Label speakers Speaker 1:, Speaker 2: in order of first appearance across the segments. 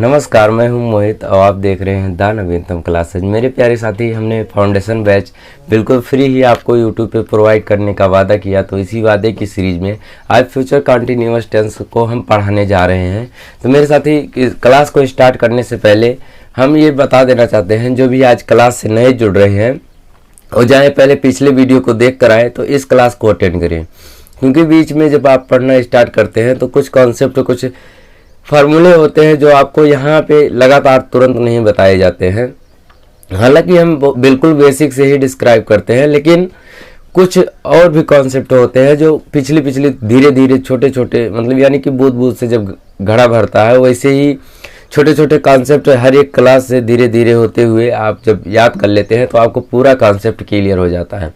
Speaker 1: नमस्कार, मैं हूं मोहित और आप देख रहे हैं द नवीनतम क्लासेज। मेरे प्यारे साथी, हमने फाउंडेशन बैच बिल्कुल फ्री ही आपको यूट्यूब पे प्रोवाइड करने का वादा किया, तो इसी वादे की सीरीज में आज फ्यूचर कंटिन्यूअस टेंस को हम पढ़ाने जा रहे हैं। तो मेरे साथी, क्लास को स्टार्ट करने से पहले हम ये बता देना चाहते हैं, जो भी आज क्लास से नए जुड़ रहे हैं और जाए पहले पिछले वीडियो को देख कर आए तो इस क्लास को अटेंड करें, क्योंकि बीच में जब आप पढ़ना स्टार्ट करते हैं तो कुछ कॉन्सेप्ट, कुछ फार्मूले होते हैं जो आपको यहाँ पे लगातार तुरंत नहीं बताए जाते हैं। हालांकि हम बिल्कुल बेसिक से ही डिस्क्राइब करते हैं, लेकिन कुछ और भी कॉन्सेप्ट होते हैं जो पिछले धीरे धीरे छोटे छोटे, मतलब यानी कि बूंद बूंद से जब घड़ा भरता है, वैसे ही छोटे छोटे कॉन्सेप्ट हर एक क्लास से धीरे धीरे होते हुए आप जब याद कर लेते हैं तो आपको पूरा कॉन्सेप्ट क्लियर हो जाता है।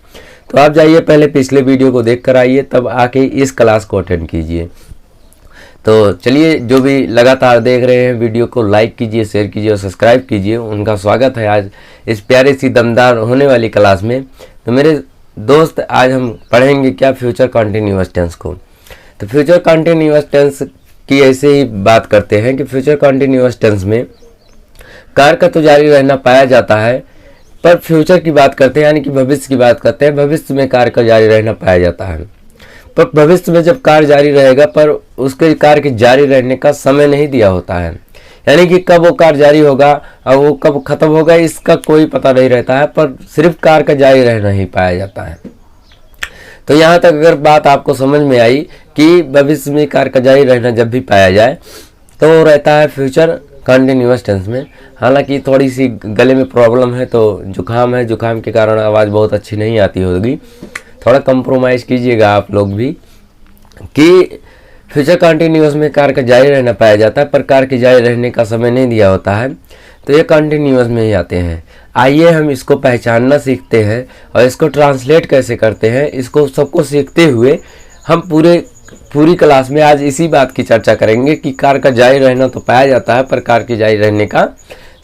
Speaker 1: तो आप जाइए, पहले पिछले वीडियो को देख कर आइए, तब आके इस क्लास को अटेंड कीजिए। तो चलिए, जो भी लगातार देख रहे हैं वीडियो को लाइक कीजिए, शेयर कीजिए और सब्सक्राइब कीजिए। उनका स्वागत है आज इस प्यारे सी दमदार होने वाली क्लास में। तो मेरे दोस्त, आज हम पढ़ेंगे क्या, फ्यूचर कंटिन्यूअस टेंस को। तो फ्यूचर कंटिन्यूअस टेंस की ऐसे ही बात करते हैं कि फ्यूचर कंटिन्यूअस टेंस में कार्य का तो जारी रहना पाया जाता है, पर फ्यूचर की बात करते हैं, यानी कि भविष्य की बात करते हैं, भविष्य में कार्य का जारी रहना पाया जाता है। पर भविष्य में जब कार्य जारी रहेगा, पर उसके कार्य के जारी रहने का समय नहीं दिया होता है, यानी कि कब वो कार्य जारी होगा और वो कब खत्म होगा इसका कोई पता नहीं रहता है, पर सिर्फ कार्य का जारी रहना ही पाया जाता है। तो यहाँ तक अगर बात आपको समझ में आई कि भविष्य में कार्य का जारी रहना जब भी पाया जाए तो वो रहता है फ्यूचर कंटिन्यूअस टेंस में। हालांकि थोड़ी सी गले में प्रॉब्लम है, तो जुकाम है, जुकाम के कारण आवाज़ बहुत अच्छी नहीं आती होगी, थोड़ा कंप्रोमाइज़ कीजिएगा आप लोग भी। कि फ्यूचर कंटिन्यूअस में कार्य का जारी रहना पाया जाता है, पर कार्य के जारी रहने का समय नहीं दिया होता है, तो ये कंटिन्यूअस में ही आते हैं। आइए हम इसको पहचानना सीखते हैं और इसको ट्रांसलेट कैसे करते हैं, इसको सबको सीखते हुए हम पूरी क्लास में आज इसी बात की चर्चा करेंगे कि कार्य का जारी रहना तो पाया जाता है, पर कार्य के जारी रहने का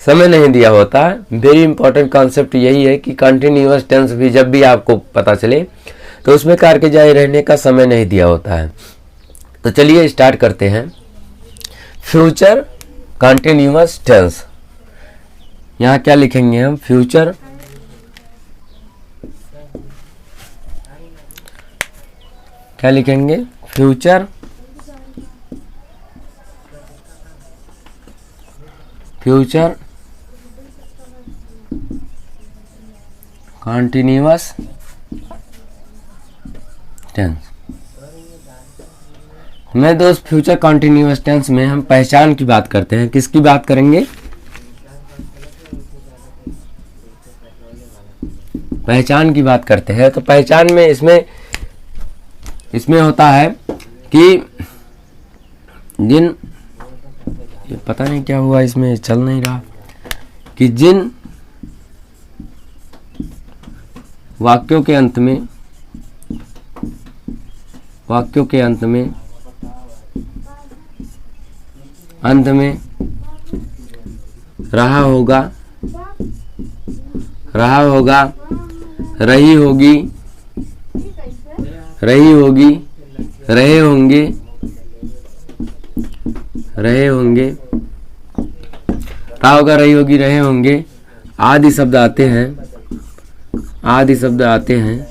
Speaker 1: समय नहीं दिया होता है। वेरी इंपॉर्टेंट कॉन्सेप्ट यही है कि कंटिन्यूअस टेंस भी जब भी आपको पता चले तो उसमें कार्य के जारी रहने का समय नहीं दिया होता है। तो चलिए स्टार्ट करते हैं। फ्यूचर कंटिन्यूअस टेंस, यहाँ क्या लिखेंगे हम, फ्यूचर क्या लिखेंगे, फ्यूचर कंटिन्यूअस टेंस। मेरे दोस्त, फ्यूचर कंटिन्यूअस टेंस में हम पहचान की बात करते हैं। किसकी बात करेंगे, पहचान की बात करते हैं। तो पहचान में इसमें होता है कि जिन, ये पता नहीं क्या हुआ, इसमें चल नहीं रहा, कि जिन वाक्यों के अंत में रहा होगा, रही होगी, रहे होंगे, रहा होगा, रही होगी, रहे होंगे आदि शब्द आते हैं, आदि शब्द आते हैं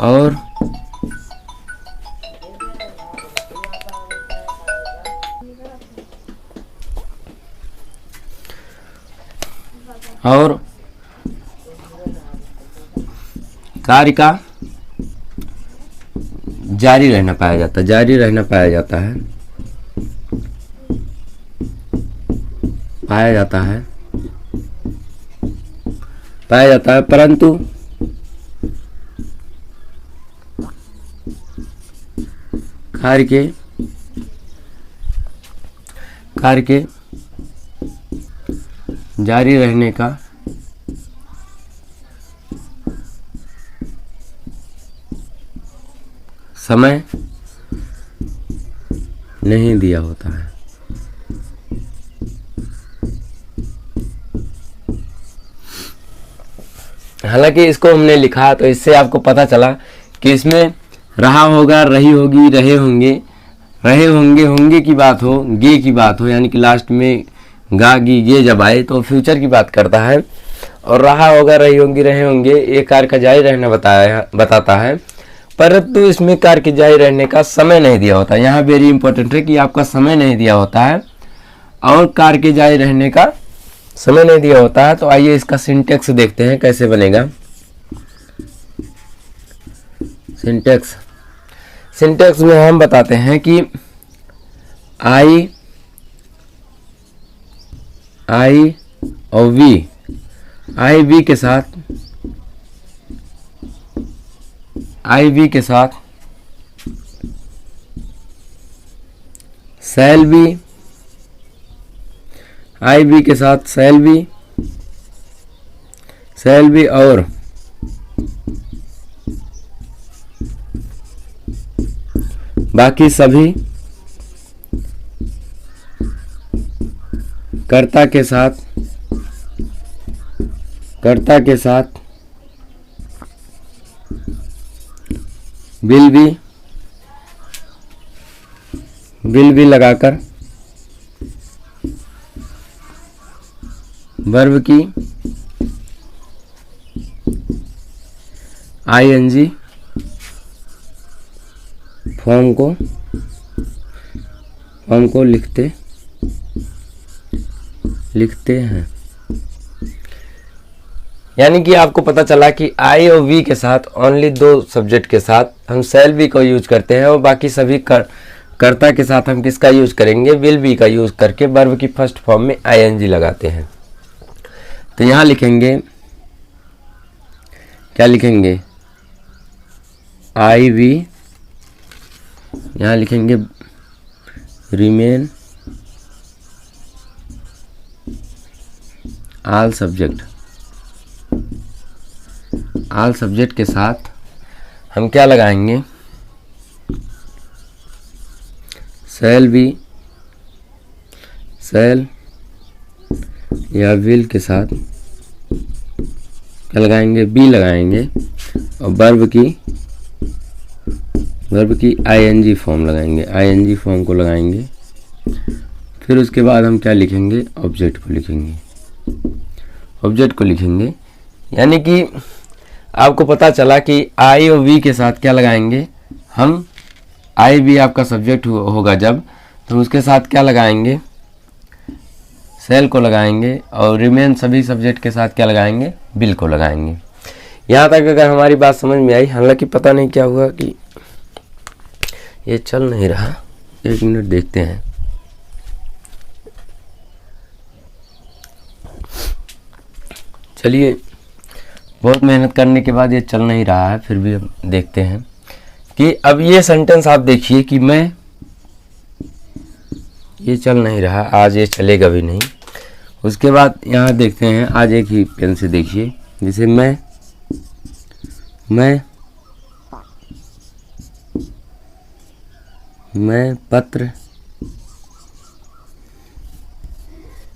Speaker 1: और कार्य का जारी रहना पाया जाता है, परंतु कार्य के जारी रहने का समय नहीं दिया होता है। हालांकि इसको हमने लिखा तो इससे आपको पता चला कि इसमें रहा होगा, रही होगी, रहे होंगे, होंगे की बात हो, गे की बात हो, यानी कि लास्ट में गा गी गे जब आए तो फ्यूचर की बात करता है। और रहा होगा, रही होंगी, रहे होंगे ये कार्य का जारी रहना बताता है, परंतु इसमें कार्य के जारी रहने का समय नहीं दिया होता। यहाँ वेरी इंपॉर्टेंट है कि आपका समय नहीं दिया होता है और कार्य के जारी रहने का समय नहीं दिया होता है। तो आइए इसका सिंटेक्स देखते हैं कैसे बनेगा। सिंटेक्स में हम बताते हैं कि आई और वी, आई वी के साथ शैल बी, आई बी के साथ शैल बी और बाकी सभी कर्ता के साथ विल बी लगाकर वर्ब की आईएनजी फॉर्म को लिखते हैं। यानी कि आपको पता चला कि आई और वी के साथ ओनली 2 सब्जेक्ट के साथ हम शैल बी को यूज करते हैं और बाकी सभी कर्ता के साथ हम किसका यूज करेंगे, विल बी का यूज करके वर्ब की फर्स्ट फॉर्म में आईएनजी लगाते हैं। तो यहाँ लिखेंगे, क्या लिखेंगे, आई वी, यहाँ लिखेंगे रिमेन ऑल सब्जेक्ट के साथ हम क्या लगाएंगे, शैल या विल के साथ क्या लगाएंगे, बी लगाएंगे और वर्ब की आईएनजी फॉर्म लगाएंगे, आईएनजी फॉर्म को लगाएंगे। फिर उसके बाद हम क्या लिखेंगे, ऑब्जेक्ट को लिखेंगे। यानी कि आपको पता चला कि आई और वी के साथ क्या लगाएंगे हम, आई वी आपका सब्जेक्ट होगा जब, तो उसके साथ क्या लगाएंगे, शैल को लगाएंगे और रिमेन सभी सब्जेक्ट के साथ क्या लगाएंगे, विल को लगाएंगे। यहाँ तक अगर हमारी बात समझ में आई। हालांकि पता नहीं क्या हुआ कि ये चल नहीं रहा, 1 मिनट देखते हैं। चलिए, बहुत मेहनत करने के बाद ये चल नहीं रहा है, फिर भी हम देखते हैं कि अब ये सेंटेंस आप देखिए कि मैं, ये चल नहीं रहा, आज ये चलेगा भी नहीं। उसके बाद यहाँ देखते हैं, आज एक ही पेन से देखिए, जैसे मैं पत्र,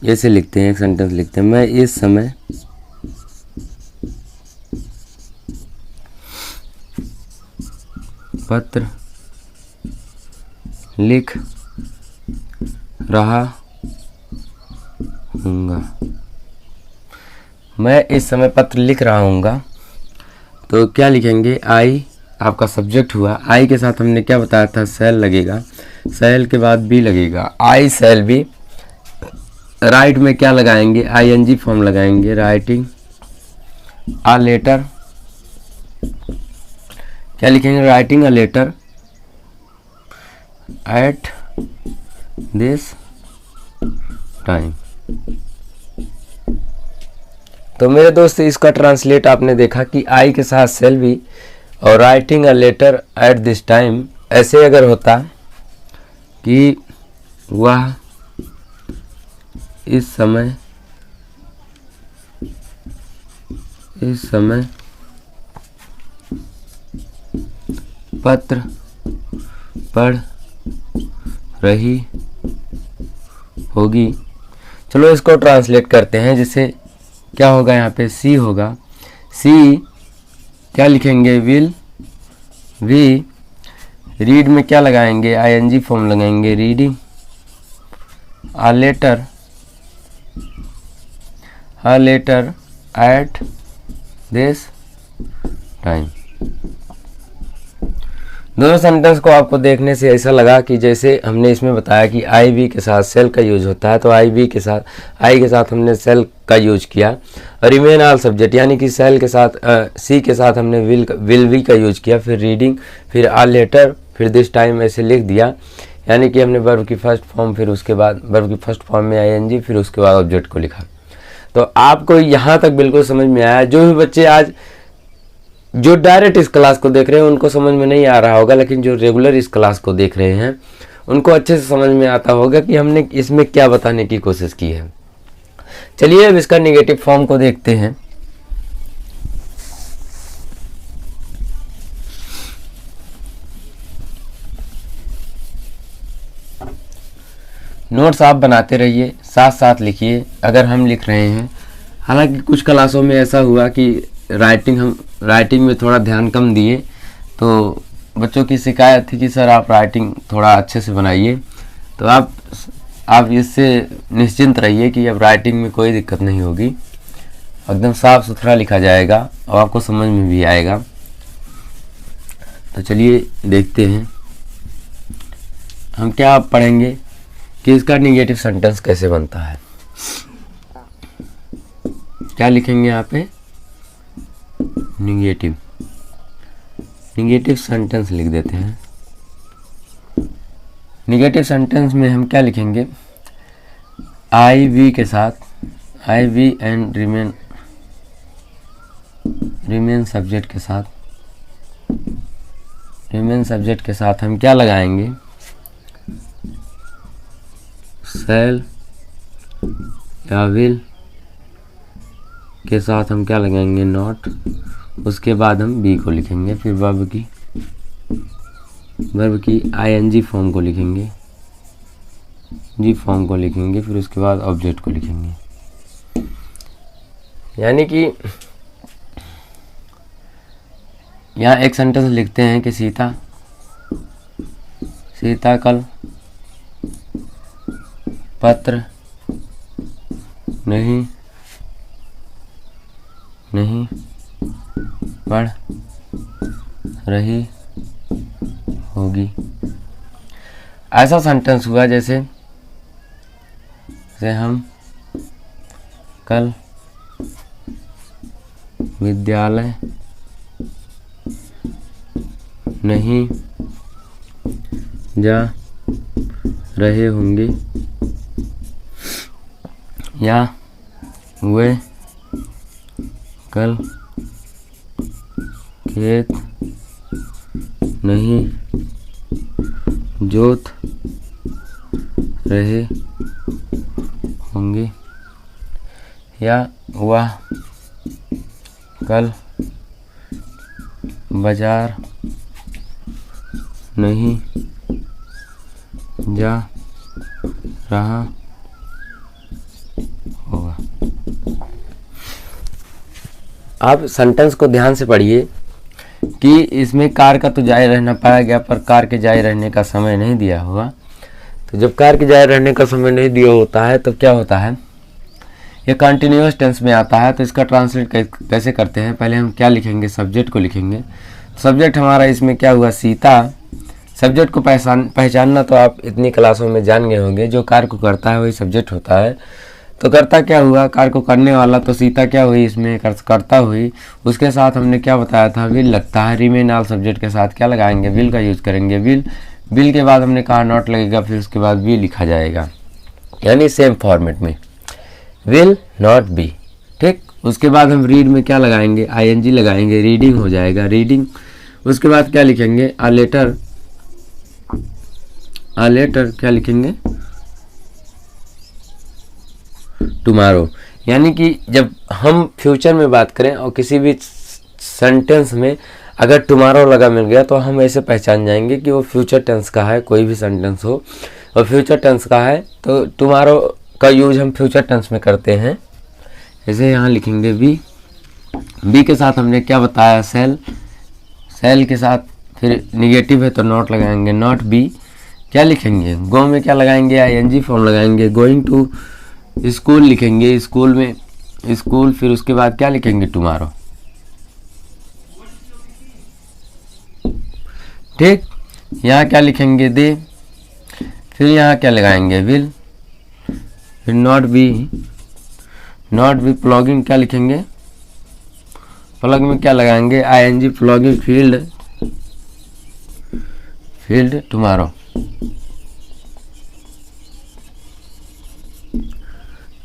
Speaker 1: ऐसे लिखते हैं, एक सेंटेंस लिखते हैं, मैं इस समय पत्र लिख रहा हूँगा, मैं इस समय पत्र लिख रहा हूँगा। तो क्या लिखेंगे, आई आपका सब्जेक्ट हुआ, आई के साथ हमने क्या बताया था, शैल लगेगा, शैल के बाद बी लगेगा, आई शैल बी। राइट में क्या लगाएंगे, आईएनजी फॉर्म लगाएंगे, राइटिंग अ लेटर, क्या लिखेंगे, writing a letter at this time. तो मेरे दोस्त इसका ट्रांसलेट आपने देखा कि आई के साथ शैल बी और writing a letter at this time, ऐसे अगर होता कि वह इस समय पत्र पढ़ रही होगी। चलो इसको ट्रांसलेट करते हैं, जिससे क्या होगा, यहाँ पे सी होगा, सी क्या लिखेंगे, विल। वी रीड में क्या लगाएंगे, आईएनजी फॉर्म लगाएंगे, reading. a letter at this time। दोनों सेंटेंस को आपको देखने से ऐसा लगा कि जैसे हमने इसमें बताया कि आई वी के साथ सेल का यूज होता है, तो आई वी के साथ, आई के साथ हमने सेल का यूज किया। रिमेन ऑल सब्जेक्ट यानी कि सेल के साथ सी के साथ हमने विल वी का यूज किया, फिर रीडिंग, फिर आ लेटर, फिर दिस टाइम ऐसे लिख दिया। यानी कि हमने वर्ब की फर्स्ट फॉर्म, फिर उसके बाद वर्ब की फर्स्ट फॉर्म में आईएनजी, फिर उसके बाद ऑब्जेक्ट को लिखा। तो आपको यहाँ तक बिल्कुल समझ में आया। जो भी बच्चे आज जो डायरेक्ट इस क्लास को देख रहे हैं उनको समझ में नहीं आ रहा होगा, लेकिन जो रेगुलर इस क्लास को देख रहे हैं उनको अच्छे से समझ में आता होगा कि हमने इसमें क्या बताने की कोशिश की है। चलिए अब इसका नेगेटिव फॉर्म को देखते हैं। नोट्स आप बनाते रहिए, साथ साथ लिखिए अगर हम लिख रहे हैं। हालांकि कुछ क्लासों में ऐसा हुआ कि राइटिंग में थोड़ा ध्यान कम दिए, तो बच्चों की शिकायत थी कि सर आप राइटिंग थोड़ा अच्छे से बनाइए। तो आप इससे निश्चिंत रहिए कि अब राइटिंग में कोई दिक्कत नहीं होगी, एकदम साफ सुथरा लिखा जाएगा और आपको समझ में भी आएगा। तो चलिए देखते हैं हम क्या पढ़ेंगे कि इसका निगेटिव सेंटेंस कैसे बनता है। क्या लिखेंगे यहाँ पे, निगेटिव सेंटेंस लिख देते हैं। निगेटिव सेंटेंस में हम क्या लिखेंगे, आई वी के साथ, आई वी एंड रिमेन सब्जेक्ट के साथ हम क्या लगाएंगे, सेल या विल के साथ हम क्या लगाएंगे, नॉट। उसके बाद हम बी को लिखेंगे, फिर वर्ब की आईएनजी फॉर्म को लिखेंगे, जी फॉर्म को लिखेंगे, फिर उसके बाद ऑब्जेक्ट को लिखेंगे। यानी कि यहाँ एक सेंटेंस लिखते हैं कि सीता कल पत्र नहीं पढ़ रही होगी। ऐसा सेंटेंस हुआ जैसे हम कल विद्यालय नहीं जा रहे होंगे, या वे कल खेत नहीं जोत रहे होंगे, या वह कल बाजार नहीं जा रहा होगा। आप सेंटेंस को ध्यान से पढ़िए कि इसमें कार का तो जारी रहना पाया गया, पर कार के जारी रहने का समय नहीं दिया हुआ। तो जब कार के जारी रहने का समय नहीं दिया होता है तो क्या होता है, ये कंटिन्यूअस टेंस में आता है। तो इसका ट्रांसलेट कैसे करते हैं, पहले हम क्या लिखेंगे, सब्जेक्ट को लिखेंगे। सब्जेक्ट हमारा इसमें क्या हुआ, सीता। सब्जेक्ट को पहचानना तो आप इतनी क्लासों में जान गए होंगे, जो कार्य को करता है वही सब्जेक्ट होता है। तो करता क्या हुआ, कार्य को करने वाला, तो सीता क्या हुई, इसमें करता हुई। उसके साथ हमने क्या बताया था, विल लगता है। रिमेन ऑल सब्जेक्ट के साथ क्या लगाएंगे, विल का यूज करेंगे। विल के बाद हमने कहा नॉट लगेगा, फिर उसके बाद बी लिखा जाएगा, यानी सेम फॉर्मेट में, विल नॉट बी। ठीक, उसके बाद हम रीड में क्या लगाएंगे, आईएनजी लगाएंगे, रीडिंग हो जाएगा, रीडिंग। उसके बाद क्या लिखेंगे, आ लेटर क्या लिखेंगे, टुमारो। यानी कि जब हम फ्यूचर में बात करें और किसी भी सेंटेंस में अगर टुमारो लगा मिल गया तो हम ऐसे पहचान जाएंगे कि वो फ्यूचर टेंस का है। कोई भी सेंटेंस हो और फ्यूचर टेंस का है तो टुमारो का यूज हम फ्यूचर टेंस में करते हैं। जैसे यहाँ लिखेंगे वी बी के साथ हमने क्या बताया, सेल, सेल के साथ फिर निगेटिव है तो नॉट लगाएंगे, नॉट बी। क्या लिखेंगे, गो में क्या लगाएंगे, आईएनजी फॉर्म लगाएंगे, गोइंग टू स्कूल लिखेंगे, स्कूल में स्कूल, फिर उसके बाद क्या लिखेंगे, टुमारो। ठीक, यहाँ क्या लिखेंगे, दे, फिर यहाँ क्या लगाएंगे, विल, फिर not be, not be ploughing क्या लिखेंगे, प्लग में क्या लगाएंगे, ING ploughing, field, field tomorrow.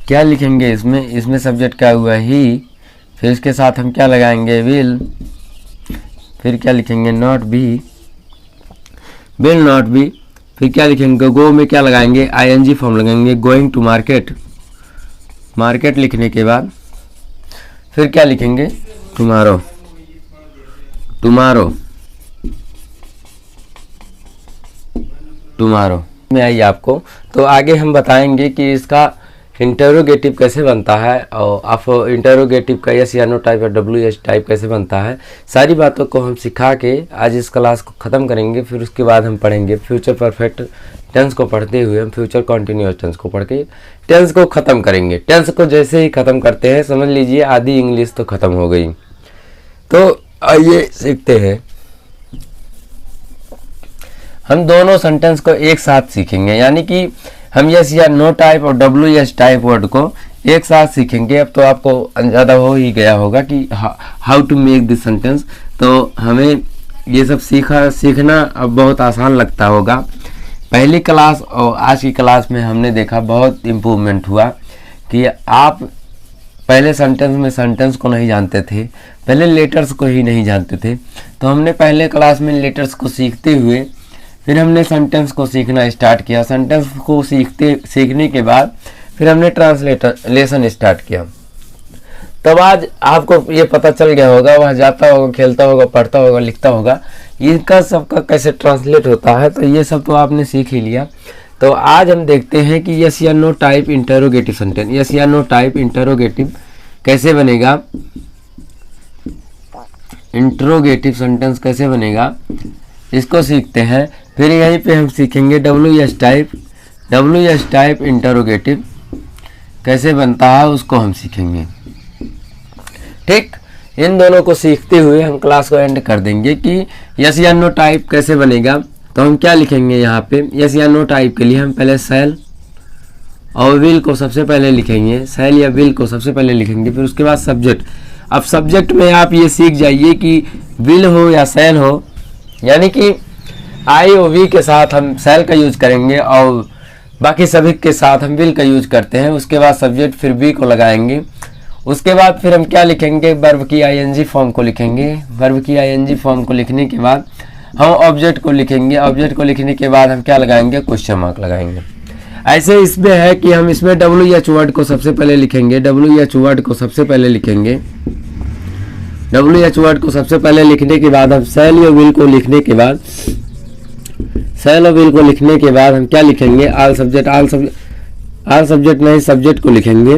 Speaker 1: क्या लिखेंगे इसमें, इसमें सब्जेक्ट क्या हुआ, ही, फिर इसके साथ हम क्या लगाएंगे, विल, फिर क्या लिखेंगे, not be, will not B, फिर क्या लिखेंगे, गो में क्या लगाएंगे, आईएनजी फॉर्म लगाएंगे, गोइंग टू मार्केट, मार्केट लिखने के बाद फिर क्या लिखेंगे, टुमारो, टुमारो, टुमारो में आई आपको। तो आगे हम बताएंगे कि इसका इंटरोगेटिव कैसे बनता है और आप इंटरोगेटिव का यस या नो टाइप और WH टाइप कैसे बनता है, सारी बातों को हम सिखा के आज इस क्लास को ख़त्म करेंगे। फिर उसके बाद हम पढ़ेंगे फ्यूचर परफेक्ट टेंस को पढ़ते हुए हम फ्यूचर कॉन्टिन्यूअस टेंस को पढ़ के टेंस को ख़त्म करेंगे। टेंस को जैसे ही ख़त्म करते हैं समझ लीजिए आधी इंग्लिश तो ख़त्म हो गई। तो आइए सीखते हैं, हम दोनों सेंटेंस को एक साथ सीखेंगे, यानी कि हम यस या नो टाइप और WH टाइप वर्ड को एक साथ सीखेंगे। अब तो आपको अंदाजा हो ही गया होगा कि how to make this sentence. तो हमें ये सब सीखना अब बहुत आसान लगता होगा। पहली क्लास और आज की क्लास में हमने देखा बहुत इम्प्रूवमेंट हुआ कि आप पहले सेंटेंस में सेंटेंस को नहीं जानते थे, पहले लेटर्स को ही नहीं जानते थे। तो हमने पहले क्लास में लेटर्स को सीखते हुए फिर हमने सेंटेंस को सीखना स्टार्ट किया। सेंटेंस को सीखने के बाद फिर हमने ट्रांसलेशन स्टार्ट किया। तब आज आपको ये पता चल गया होगा, वह जाता होगा, खेलता होगा, पढ़ता होगा, लिखता होगा, इनका सबका कैसे ट्रांसलेट होता है। तो ये सब तो आपने सीख ही लिया। तो आज हम देखते हैं कि यस या no type interrogative sentence, yes या नो टाइप इंटरोगेटिव कैसे बनेगा, इंटरोगेटिव सेंटेंस कैसे बनेगा, इसको सीखते हैं। फिर यहीं पे हम सीखेंगे WH टाइप इंटरोगेटिव कैसे बनता है, उसको हम सीखेंगे। ठीक, इन दोनों को सीखते हुए हम क्लास को एंड कर देंगे कि यस या नो टाइप कैसे बनेगा। तो हम क्या लिखेंगे यहाँ पे, यस या नो टाइप के लिए हम पहले सेल और विल को सबसे पहले लिखेंगे, सेल या विल को सबसे पहले लिखेंगे, फिर उसके बाद सब्जेक्ट। अब सब्जेक्ट में आप ये सीख जाइए कि विल हो या सेल हो, यानी कि आई और वी के साथ हम सेल का यूज करेंगे और बाकी सभी के साथ हम विल का यूज करते हैं। उसके बाद सब्जेक्ट फिर बी को लगाएंगे। उसके बाद फिर हम क्या लिखेंगे, वर्ब की आईएनजी फॉर्म को लिखेंगे। वर्ब की आईएनजी फॉर्म को लिखने के बाद हम ऑब्जेक्ट को लिखेंगे। ऑब्जेक्ट को लिखने के बाद हम क्या लगाएंगे, क्वेश्चन मार्क लगाएंगे। ऐसे इसमें है कि हम इसमें WH वर्ड को सबसे पहले लिखेंगे, WH वर्ड को सबसे पहले लिखेंगे। WH वर्ड को सबसे पहले लिखने के बाद हम सेल या विल को लिखने के बाद, सेल और विल को लिखने के बाद हम क्या लिखेंगे, ऑल सब्जेक्ट नहीं, सब्जेक्ट को लिखेंगे,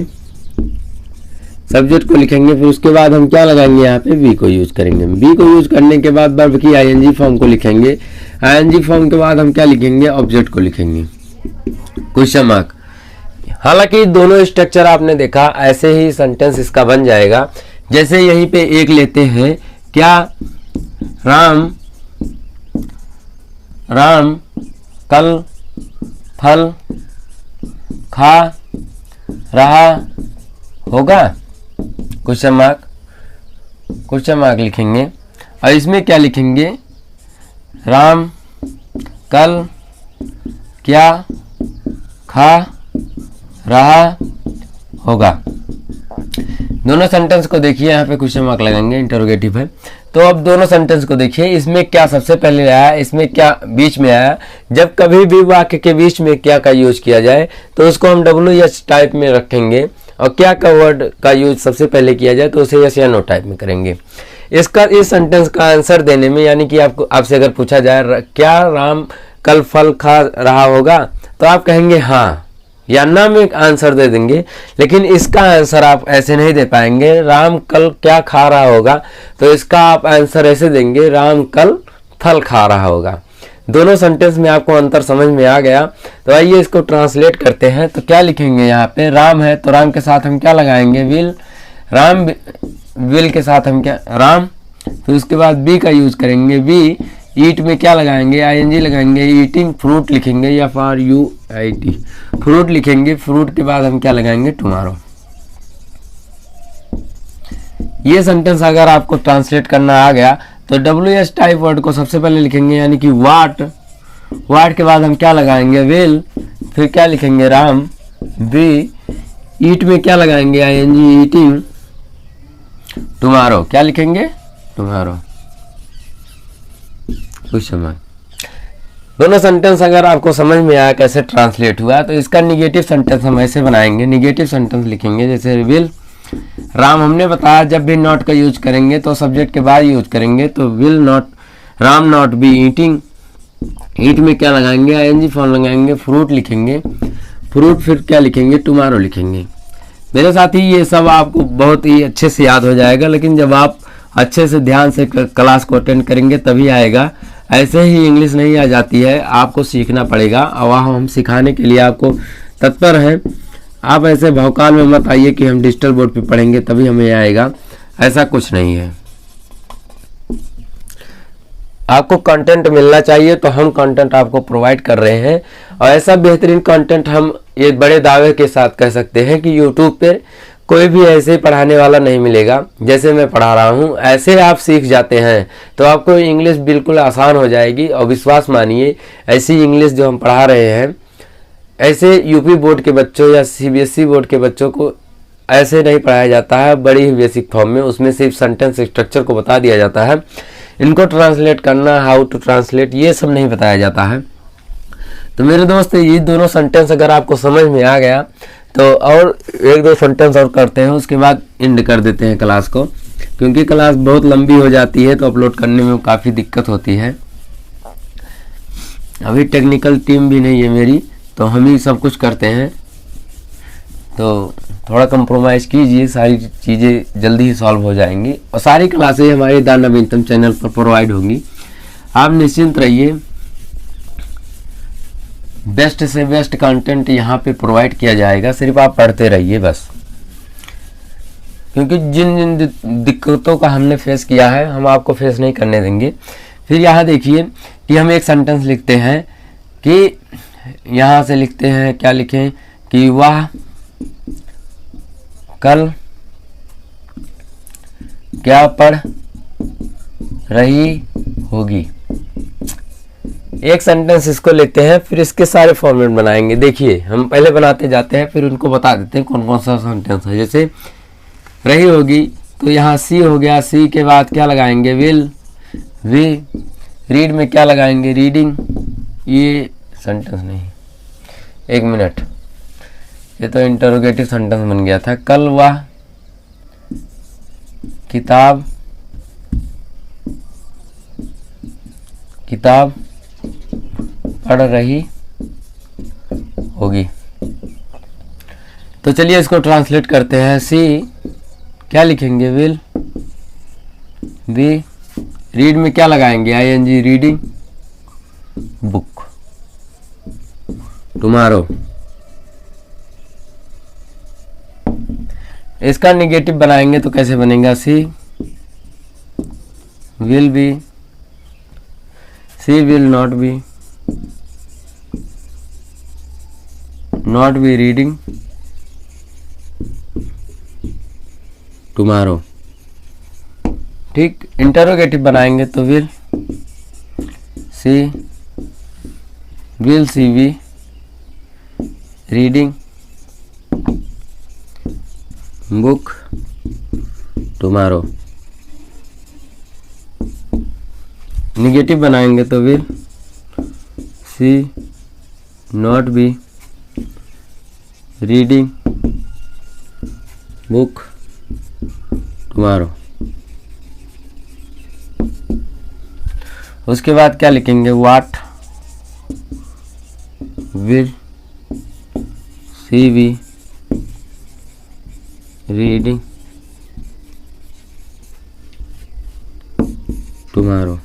Speaker 1: सब्जेक्ट को लिखेंगे। फिर उसके बाद हम क्या लगाएंगे, यहाँ पे बी को यूज करेंगे। बी को यूज करने के बाद वर्ब की आईएनजी फॉर्म को लिखेंगे। आईएनजी फॉर्म के बाद हम क्या लिखेंगे, ऑब्जेक्ट को लिखेंगे, क्वेश्चन मार्क। हालांकि दोनों स्ट्रक्चर आपने देखा, ऐसे ही सेंटेंस इसका बन जाएगा। जैसे यहीं पे एक लेते हैं, क्या राम कल फल खा रहा होगा, क्वेश्चन मार्क लिखेंगे। और इसमें क्या लिखेंगे, राम कल क्या खा रहा होगा। दोनों सेंटेंस को देखिए, यहाँ पे क्वेश्चन मार्क लगाएंगे, इंटरोगेटिव है। तो अब दोनों सेंटेंस को देखिए, इसमें क्या सबसे पहले आया, इसमें क्या बीच में आया। जब कभी भी वाक्य के बीच में क्या का यूज किया जाए तो उसको हम WH टाइप में रखेंगे, और क्या का वर्ड का यूज सबसे पहले किया जाए तो उसे यस या नो टाइप में करेंगे। इस सेंटेंस का आंसर देने में, यानी कि आपसे अगर पूछा जाए क्या राम कल फल खा रहा होगा, तो आप कहेंगे हाँ, या ना में आंसर दे देंगे, लेकिन इसका आंसर आप ऐसे नहीं दे पाएंगे। राम कल क्या खा रहा होगा, तो इसका आप आंसर ऐसे देंगे, राम कल फल खा रहा होगा। दोनों सेंटेंस में आपको अंतर समझ में आ गया। तो आइए इसको ट्रांसलेट करते हैं। तो क्या लिखेंगे, यहाँ पे राम है तो राम के साथ हम क्या लगाएंगे, विल। राम विल के साथ हम क्या, राम। तो उसके बाद बी का यूज करेंगे, बी। ईट में क्या लगाएंगे, आईएनजी लगाएंगे। ईटिंग फ्रूट लिखेंगे, या for you I T fruit लिखेंगे। फ्रूट के बाद हम क्या लगाएंगे, टुमारो। ये सेंटेंस अगर आपको ट्रांसलेट करना आ गया तो WH टाइप वर्ड को सबसे पहले लिखेंगे, यानी कि वाट। वाट के बाद हम क्या लगाएंगे, विल। फिर क्या लिखेंगे, राम, बी। ईट में क्या लगाएंगे, आईएनजी, ईटिंग। टुमारो क्या लिखेंगे, टुमारो। कुछ समय दोनों सेंटेंस अगर आपको समझ में आया कैसे ट्रांसलेट हुआ, तो इसका निगेटिव सेंटेंस हम ऐसे बनाएंगे। निगेटिव सेंटेंस लिखेंगे जैसे विल। राम हमने बताया जब भी नॉट का यूज करेंगे तो सब्जेक्ट के बाद यूज करेंगे, तो will not, Ram not be eating. Eat में क्या लगाएंगे, आईएनजी फॉर्म लगाएंगे। फ्रूट लिखेंगे, फ्रूट। फिर क्या लिखेंगे, टुमारो लिखेंगे। मेरे साथ ही ये सब आपको बहुत ही अच्छे से याद हो जाएगा, लेकिन जब आप अच्छे से ध्यान से क्लास को अटेंड करेंगे तभी आएगा। ऐसे ही इंग्लिश नहीं आ जाती है, आपको सीखना पड़ेगा। और हम सिखाने के लिए आपको तत्पर हैं। आप ऐसे भौकाल में मत आइए कि हम डिजिटल बोर्ड पे पढ़ेंगे तभी हमें आएगा, ऐसा कुछ नहीं है। आपको कंटेंट मिलना चाहिए, तो हम कंटेंट आपको प्रोवाइड कर रहे हैं। और ऐसा बेहतरीन कंटेंट हम ये बड़े दावे के साथ कह सकते हैं कि यूट्यूब पे कोई भी ऐसे पढ़ाने वाला नहीं मिलेगा जैसे मैं पढ़ा रहा हूँ। ऐसे आप सीख जाते हैं तो आपको इंग्लिश बिल्कुल आसान हो जाएगी। और विश्वास मानिए, ऐसी इंग्लिश जो हम पढ़ा रहे हैं, ऐसे यूपी बोर्ड के बच्चों या CBSE बोर्ड के बच्चों को ऐसे नहीं पढ़ाया जाता है बड़ी ही बेसिक फॉर्म में। उसमें सिर्फ सेंटेंस स्ट्रक्चर को बता दिया जाता है, इनको ट्रांसलेट करना, हाउ टू ट्रांसलेट, ये सब नहीं बताया जाता है। तो मेरे दोस्त, ये दोनों सेंटेंस अगर आपको समझ में आ गया तो और एक दो सेंटेंस और करते हैं, उसके बाद एंड कर देते हैं क्लास को, क्योंकि क्लास बहुत लंबी हो जाती है तो अपलोड करने में काफ़ी दिक्कत होती है। अभी टेक्निकल टीम भी नहीं है मेरी, तो हम ही सब कुछ करते हैं। तो थोड़ा कंप्रोमाइज़ कीजिए, सारी चीज़ें जल्दी ही सॉल्व हो जाएंगी। और सारी क्लासेज हमारे द नवीनतम चैनल पर प्रोवाइड होंगी। आप निश्चिंत रहिए, बेस्ट से बेस्ट कंटेंट यहाँ पे प्रोवाइड किया जाएगा, सिर्फ आप पढ़ते रहिए बस। क्योंकि जिन जिन दिक्कतों का हमने फेस किया है, हम आपको फेस नहीं करने देंगे। फिर यहाँ देखिए कि हम एक सेंटेंस लिखते हैं कि यहाँ से लिखते हैं, क्या लिखें कि वह कल क्या पढ़ रही होगी। एक सेंटेंस इसको लेते हैं, फिर इसके सारे फॉर्मेट बनाएंगे। देखिए, हम पहले बनाते जाते हैं, फिर उनको बता देते हैं कौन कौन सा सेंटेंस है। जैसे रही होगी, तो यहाँ सी हो गया। सी के बाद क्या लगाएंगे, विल, वी। रीड में क्या लगाएंगे, रीडिंग। ये सेंटेंस नहीं, एक मिनट, ये तो इंटरोगेटिव सेंटेंस बन गया था। कल वह किताब पढ़ रही होगी। तो चलिए इसको ट्रांसलेट करते हैं। सी क्या लिखेंगे, विल, बी। रीड में क्या लगाएंगे, आईएनजी, रीडिंग। Book, tomorrow. इसका निगेटिव बनाएंगे तो कैसे बनेगा, she will be, she will not be reading tomorrow. ठीक, इंटरोगेटिव बनाएंगे तो will she be reading book tomorrow. Negative बनाएंगे तो will she not be reading book tomorrow. उसके बाद क्या लिखेंगे, what will CV reading tomorrow.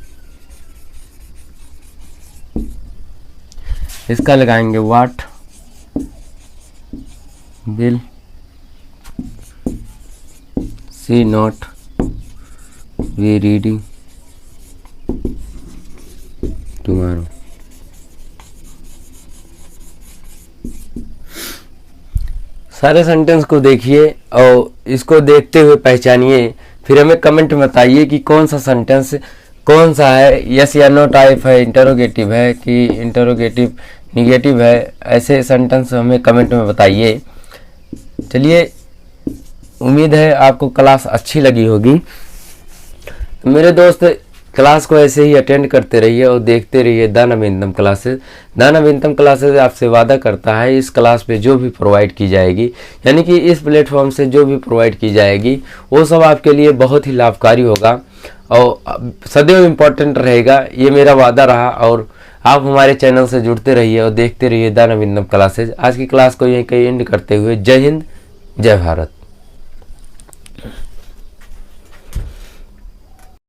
Speaker 1: इसका लगाएंगे what will she not be reading tomorrow. सारे सेंटेंस को देखिए और इसको देखते हुए पहचानिए, फिर हमें कमेंट में बताइए कि कौन सा सेंटेंस कौन सा है, यस या नो टाइप है, इंटरोगेटिव है कि इंटरोगेटिव निगेटिव है। ऐसे सेंटेंस हमें कमेंट में बताइए। चलिए, उम्मीद है आपको क्लास अच्छी लगी होगी। तो मेरे दोस्त, क्लास को ऐसे ही अटेंड करते रहिए और देखते रहिए द नवीनतम क्लासेस। द नवीनतम क्लासेस आपसे वादा करता है इस क्लास पे जो भी प्रोवाइड की जाएगी, यानी कि इस प्लेटफॉर्म से जो भी प्रोवाइड की जाएगी वो सब आपके लिए बहुत ही लाभकारी होगा और सदैव इम्पोर्टेंट रहेगा, ये मेरा वादा रहा। और आप हमारे चैनल से जुड़ते रहिए और देखते रहिए द नवीनतम क्लासेज। आज की क्लास को यहीं कहीं एंड करते हुए जय हिंद, जय भारत।